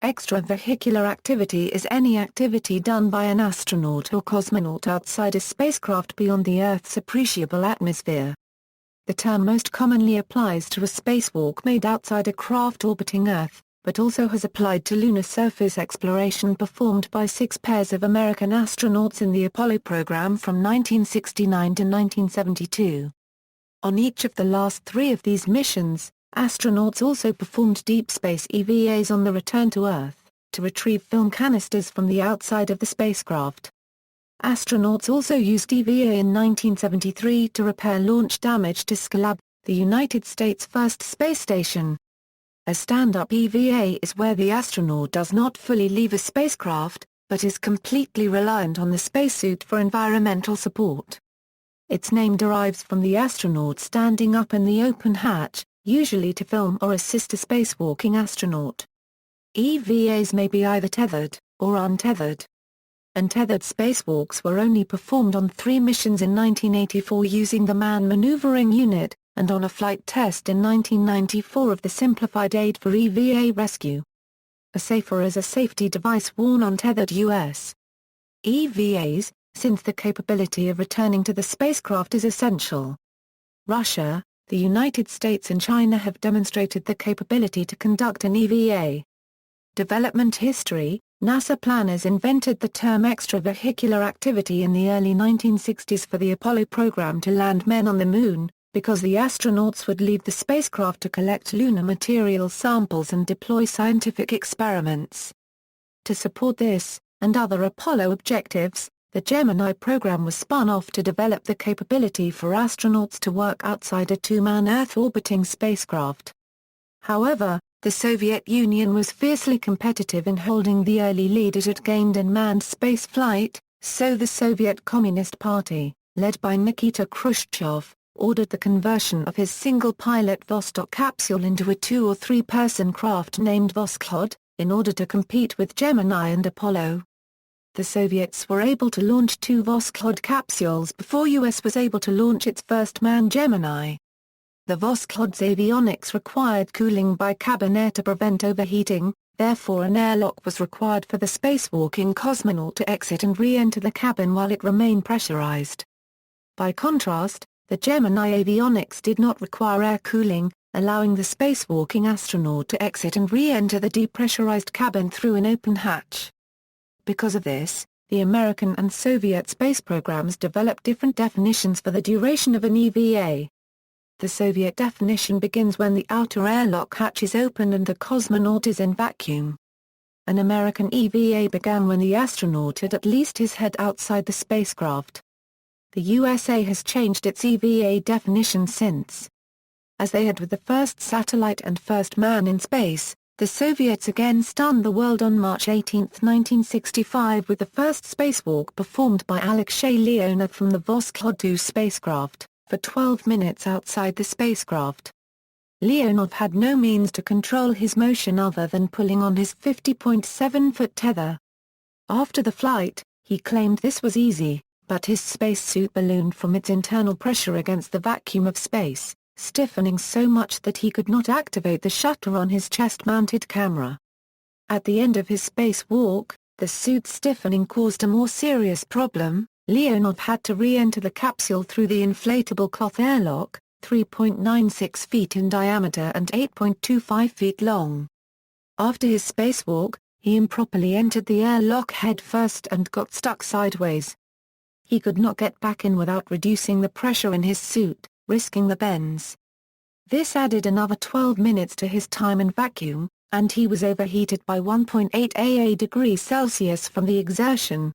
Extra-vehicular activity is any activity done by an astronaut or cosmonaut outside a spacecraft beyond the Earth's appreciable atmosphere. The term most commonly applies to a spacewalk made outside a craft orbiting Earth, but also has applied to lunar surface exploration performed by 6 pairs of American astronauts in the Apollo program from 1969 to 1972. On each of the last 3 of these missions, astronauts also performed deep space EVAs on the return to Earth, to retrieve film canisters from the outside of the spacecraft. Astronauts also used EVA in 1973 to repair launch damage to Skylab, the United States' first space station. A stand-up EVA is where the astronaut does not fully leave a spacecraft, but is completely reliant on the spacesuit for environmental support. Its name derives from the astronaut standing up in the open hatch, usually to film or assist a spacewalking astronaut. EVAs may be either tethered, or untethered. Untethered spacewalks were only performed on 3 missions in 1984 using the Manned Maneuvering Unit, and on a flight test in 1994 of the Simplified Aid for EVA Rescue. A SEVA is a safety device worn on tethered U.S. EVAs, since the capability of returning to the spacecraft is essential. Russia, the United States and China have demonstrated the capability to conduct an EVA. Development history: NASA planners invented the term extravehicular activity in the early 1960s for the Apollo program to land men on the Moon, because the astronauts would leave the spacecraft to collect lunar material samples and deploy scientific experiments. To support this, and other Apollo objectives, the Gemini program was spun off to develop the capability for astronauts to work outside a 2-man Earth-orbiting spacecraft. However, the Soviet Union was fiercely competitive in holding the early lead it had gained in manned spaceflight, so the Soviet Communist Party, led by Nikita Khrushchev, ordered the conversion of his single-pilot Vostok capsule into a 2- or 3-person craft named Voskhod, in order to compete with Gemini and Apollo. The Soviets were able to launch 2 Voskhod capsules before US was able to launch its first manned Gemini. The Voskhod's avionics required cooling by cabin air to prevent overheating, therefore an airlock was required for the spacewalking cosmonaut to exit and re-enter the cabin while it remained pressurized. By contrast, the Gemini avionics did not require air cooling, allowing the spacewalking astronaut to exit and re-enter the depressurized cabin through an open hatch. Because of this, the American and Soviet space programs developed different definitions for the duration of an EVA. The Soviet definition begins when the outer airlock hatch is open and the cosmonaut is in vacuum. An American EVA began when the astronaut had at least his head outside the spacecraft. The USA has changed its EVA definition since. As they had with the first satellite and first man in space, the Soviets again stunned the world on March 18, 1965 with the first spacewalk performed by Alexei Leonov from the Voskhod 2 spacecraft, for 12 minutes outside the spacecraft. Leonov had no means to control his motion other than pulling on his 50.7-foot tether. After the flight, he claimed this was easy, but his spacesuit ballooned from its internal pressure against the vacuum of space, stiffening so much that he could not activate the shutter on his chest-mounted camera. At the end of his spacewalk, the suit's stiffening caused a more serious problem. Leonov had to re-enter the capsule through the inflatable cloth airlock, 3.96 feet in diameter and 8.25 feet long. After his spacewalk, he improperly entered the airlock head first and got stuck sideways. He could not get back in without reducing the pressure in his suit, risking the bends. This added another 12 minutes to his time in vacuum, and he was overheated by 1.8 degrees Celsius from the exertion.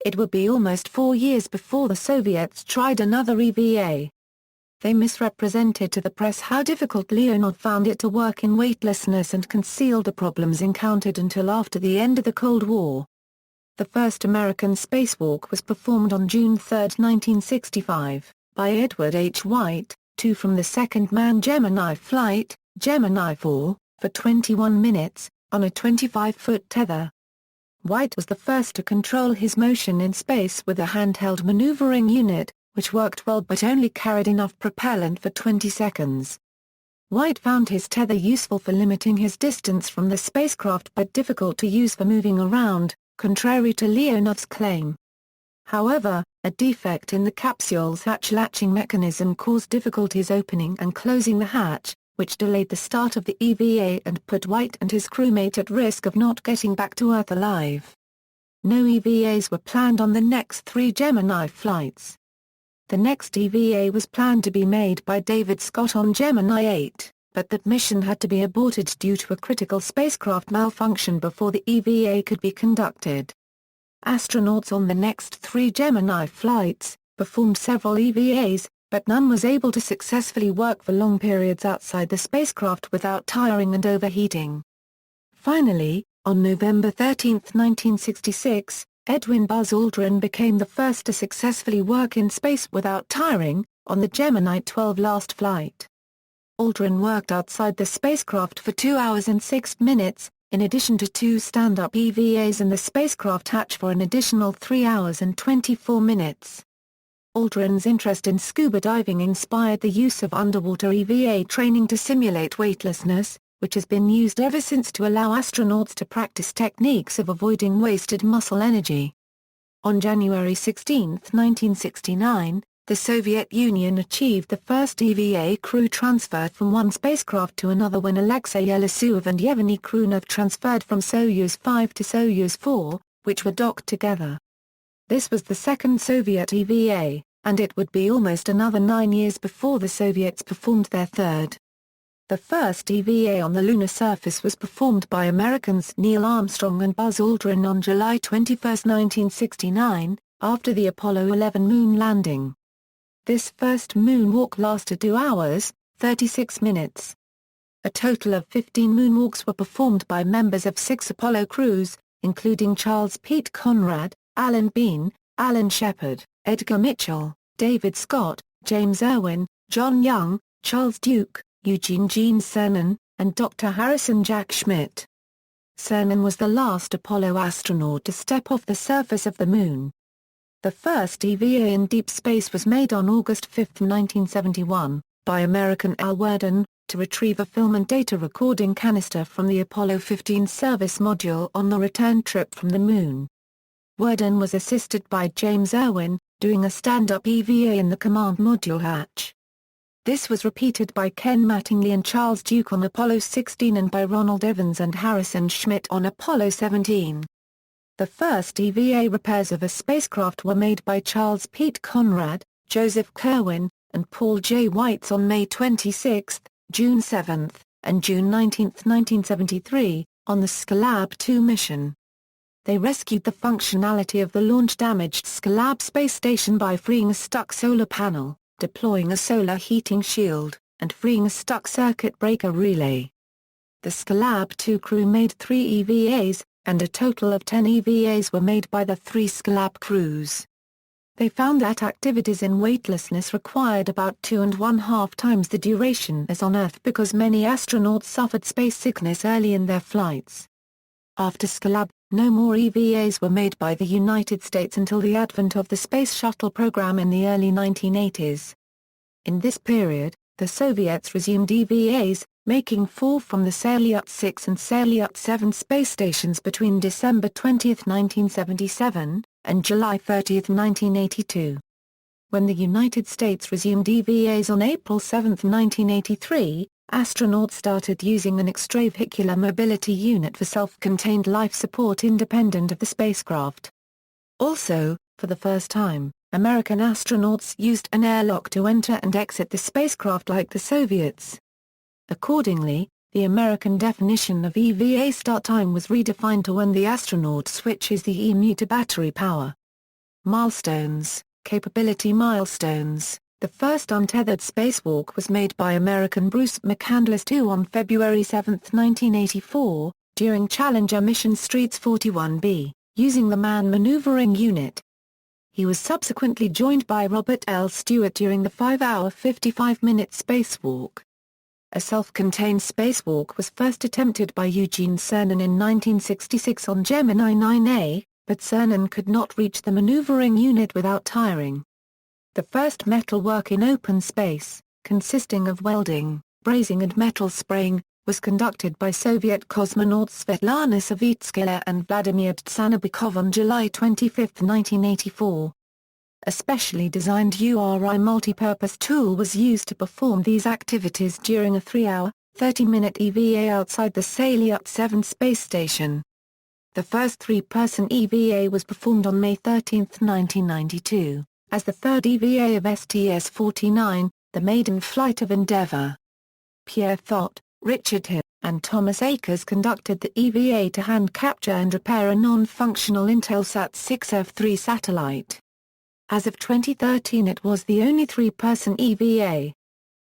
It would be almost 4 years before the Soviets tried another EVA. They misrepresented to the press how difficult Leonov found it to work in weightlessness and concealed the problems encountered until after the end of the Cold War. The first American spacewalk was performed on June 3, 1965, by Edward H. White, from the second manned Gemini flight, Gemini 4, for 21 minutes, on a 25-foot tether. White was the first to control his motion in space with a handheld maneuvering unit, which worked well but only carried enough propellant for 20 seconds. White found his tether useful for limiting his distance from the spacecraft but difficult to use for moving around, contrary to Leonov's claim. However, a defect in the capsule's hatch latching mechanism caused difficulties opening and closing the hatch, which delayed the start of the EVA and put White and his crewmate at risk of not getting back to Earth alive. No EVAs were planned on the next 3 Gemini flights. The next EVA was planned to be made by David Scott on Gemini 8, but that mission had to be aborted due to a critical spacecraft malfunction before the EVA could be conducted. Astronauts on the next 3 Gemini flights performed several EVAs, but none was able to successfully work for long periods outside the spacecraft without tiring and overheating. Finally, on November 13, 1966, Edwin Buzz Aldrin became the first to successfully work in space without tiring, on the Gemini 12 last flight. Aldrin worked outside the spacecraft for 2 hours and 6 minutes, in addition to 2 stand-up EVAs in the spacecraft hatch for an additional 3 hours and 24 minutes. Aldrin's interest in scuba diving inspired the use of underwater EVA training to simulate weightlessness, which has been used ever since to allow astronauts to practice techniques of avoiding wasted muscle energy. On January 16, 1969, the Soviet Union achieved the first EVA crew transfer from one spacecraft to another when Alexei Yeltsin and Yevgeny Khrunov transferred from Soyuz 5 to Soyuz 4, which were docked together. This was the second Soviet EVA, and it would be almost another 9 years before the Soviets performed their third. The first EVA on the lunar surface was performed by Americans Neil Armstrong and Buzz Aldrin on July 21, 1969, after the Apollo 11 moon landing. This first moonwalk lasted 2 hours, 36 minutes. A total of 15 moonwalks were performed by members of 6 Apollo crews, including Charles Pete Conrad, Alan Bean, Alan Shepard, Edgar Mitchell, David Scott, James Irwin, John Young, Charles Duke, Eugene Cernan, and Dr. Harrison Jack Schmitt. Cernan was the last Apollo astronaut to step off the surface of the Moon. The first EVA in deep space was made on August 5, 1971, by American Al Worden, to retrieve a film and data recording canister from the Apollo 15 service module on the return trip from the Moon. Worden was assisted by James Irwin, doing a stand-up EVA in the command module hatch. This was repeated by Ken Mattingly and Charles Duke on Apollo 16 and by Ronald Evans and Harrison Schmitt on Apollo 17. The first EVA repairs of a spacecraft were made by Charles Pete Conrad, Joseph Kerwin, and Paul J. Weitz on May 26, June 7, and June 19, 1973, on the Skylab 2 mission. They rescued the functionality of the launch-damaged Skylab space station by freeing a stuck solar panel, deploying a solar heating shield, and freeing a stuck circuit breaker relay. The Skylab 2 crew made 3 EVAs, and a total of 10 EVAs were made by the 3 Skylab crews. They found that activities in weightlessness required about 2.5 times the duration as on Earth because many astronauts suffered space sickness early in their flights. After Skylab, no more EVAs were made by the United States until the advent of the Space Shuttle program in the early 1980s. In this period, the Soviets resumed EVAs, making 4 from the Salyut 6 and Salyut 7 space stations between December 20, 1977, and July 30, 1982. When the United States resumed EVAs on April 7, 1983, astronauts started using an extra-vehicular mobility unit for self-contained life support independent of the spacecraft. Also, for the first time, American astronauts used an airlock to enter and exit the spacecraft like the Soviets. Accordingly, the American definition of EVA start time was redefined to when the astronaut switches the EMU to battery power. Milestones, capability milestones. The first untethered spacewalk was made by American Bruce McCandless II on February 7, 1984, during Challenger mission Streets 41B, using the Man Maneuvering Unit. He was subsequently joined by Robert L. Stewart during the 5-hour 55-minute spacewalk. A self-contained spacewalk was first attempted by Eugene Cernan in 1966 on Gemini 9A, but Cernan could not reach the maneuvering unit without tiring. The first metal work in open space, consisting of welding, brazing and metal spraying, was conducted by Soviet cosmonauts Svetlana Savitskaya and Vladimir Tsanabikov on July 25, 1984. A specially designed URI multipurpose tool was used to perform these activities during a 3-hour, 30-minute EVA outside the Salyut-7 space station. The first three-person EVA was performed on May 13, 1992, as the third EVA of STS-49, the maiden flight of Endeavour. Pierre Thot, Richard Hill, and Thomas Akers conducted the EVA to hand capture and repair a non-functional Intelsat 6F3 satellite. As of 2013 it was the only three-person EVA.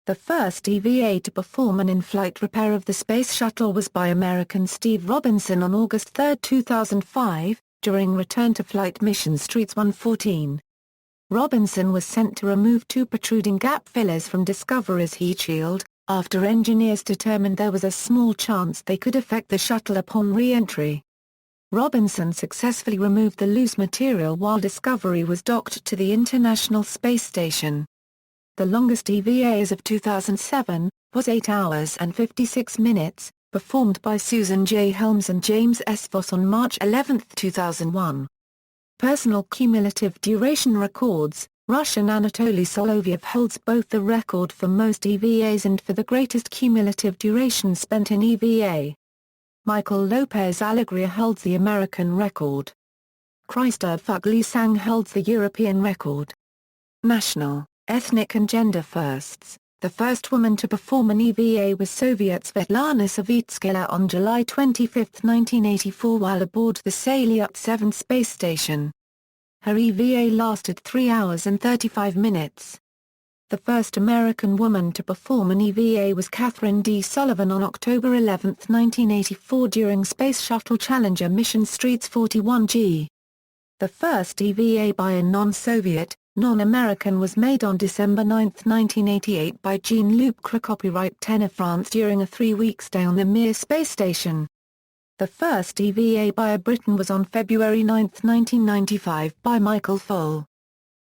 The first EVA to perform an in-flight repair of the Space Shuttle was by American Steve Robinson on August 3, 2005, during return-to-flight mission Streets 114. Robinson was sent to remove two protruding gap fillers from Discovery's heat shield, after engineers determined there was a small chance they could affect the shuttle upon re-entry. Robinson successfully removed the loose material while Discovery was docked to the International Space Station. The longest EVA as of 2007, was 8 hours and 56 minutes, performed by Susan J. Helms and James S. Voss on March 11, 2001. Personal cumulative duration records. Russian Anatoly Solovyev holds both the record for most EVAs and for the greatest cumulative duration spent in EVA. Michael Lopez Alegria holds the American record. Christophe Glisang holds the European record. National, ethnic and gender firsts. The first woman to perform an EVA was Soviet Svetlana Savitskaya on July 25, 1984 while aboard the Salyut-7 space station. Her EVA lasted 3 hours and 35 minutes. The first American woman to perform an EVA was Catherine D. Sullivan on October 11, 1984 during Space Shuttle Challenger mission Streets 41G. The first EVA by a non-Soviet, non-American was made on December 9, 1988 by Jean-Luc Cre, copyright Tenor France, during a 3-week stay on the Mir space station. The first EVA by a Briton was on February 9, 1995 by Michael Foale.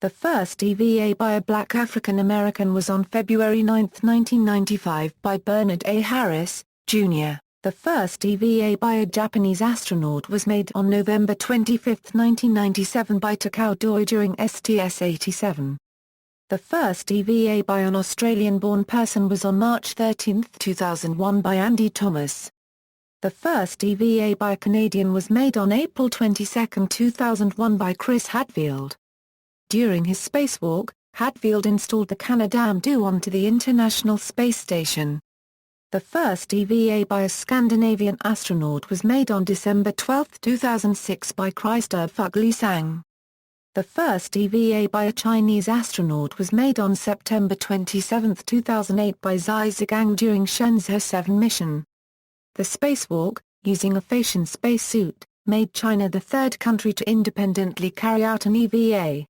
The first EVA by a black African American was on February 9, 1995 by Bernard A. Harris, Jr. The first EVA by a Japanese astronaut was made on November 25, 1997 by Takao Doi during STS-87. The first EVA by an Australian-born person was on March 13, 2001 by Andy Thomas. The first EVA by a Canadian was made on April 22, 2001 by Chris Hadfield. During his spacewalk, Hadfield installed the Canadarm2 onto the International Space Station. The first EVA by a Scandinavian astronaut was made on December 12, 2006 by Christophe Glisang. The first EVA by a Chinese astronaut was made on September 27, 2008 by Zai Zhigang during Shenzhou 7 mission. The spacewalk, using a Fashion spacesuit, made China the third country to independently carry out an EVA.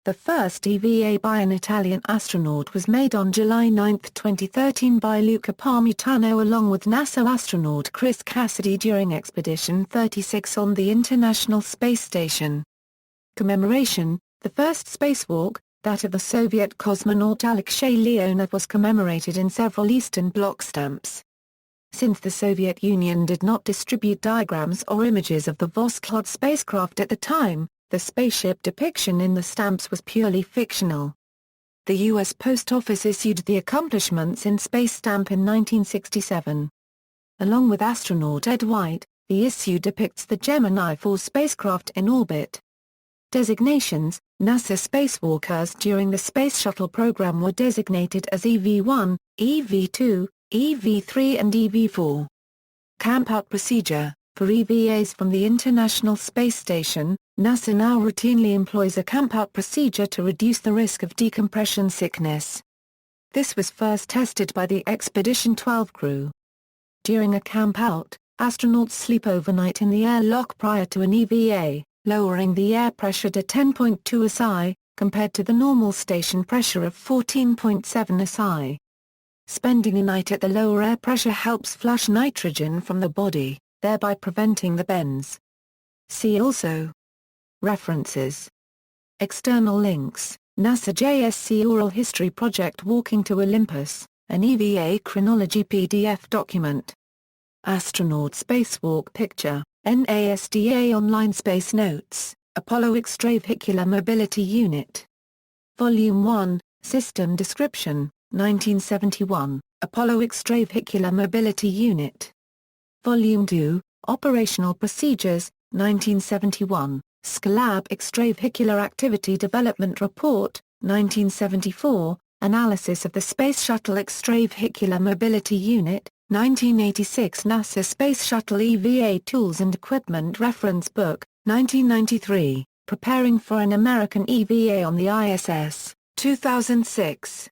The first EVA by an Italian astronaut was made on July 9, 2013 by Luca Parmitano along with NASA astronaut Chris Cassidy during Expedition 36 on the International Space Station. Commemoration: the first spacewalk, that of the Soviet cosmonaut Alexei Leonov, was commemorated in several Eastern Bloc stamps. Since the Soviet Union did not distribute diagrams or images of the Voskhod spacecraft at the time, the spaceship depiction in the stamps was purely fictional. The U.S. Post Office issued the Accomplishments in Space stamp in 1967. Along with astronaut Ed White, the issue depicts the Gemini 4 spacecraft in orbit. Designations: NASA spacewalkers during the Space Shuttle program were designated as EV-1, EV-2, EV-3 and EV-4. Camp-out procedure: for EVAs from the International Space Station, NASA now routinely employs a camp-out procedure to reduce the risk of decompression sickness. This was first tested by the Expedition 12 crew. During a camp-out, astronauts sleep overnight in the airlock prior to an EVA, lowering the air pressure to 10.2 psi, compared to the normal station pressure of 14.7 psi. Spending a night at the lower air pressure helps flush nitrogen from the body, thereby preventing the bends. See also. References. External links: NASA JSC Oral History Project Walking to Olympus, an EVA chronology PDF document. Astronaut spacewalk picture, NASDA Online Space Notes, Apollo Extra-vehicular Mobility Unit. Volume 1, System Description, 1971, Apollo Extra-vehicular Mobility Unit. Volume 2, Operational Procedures, 1971, Skylab Extra-vehicular Activity Development Report, 1974, Analysis of the Space Shuttle Extra-vehicular Mobility Unit, 1986 NASA Space Shuttle EVA Tools and Equipment Reference Book, 1993, Preparing for an American EVA on the ISS, 2006.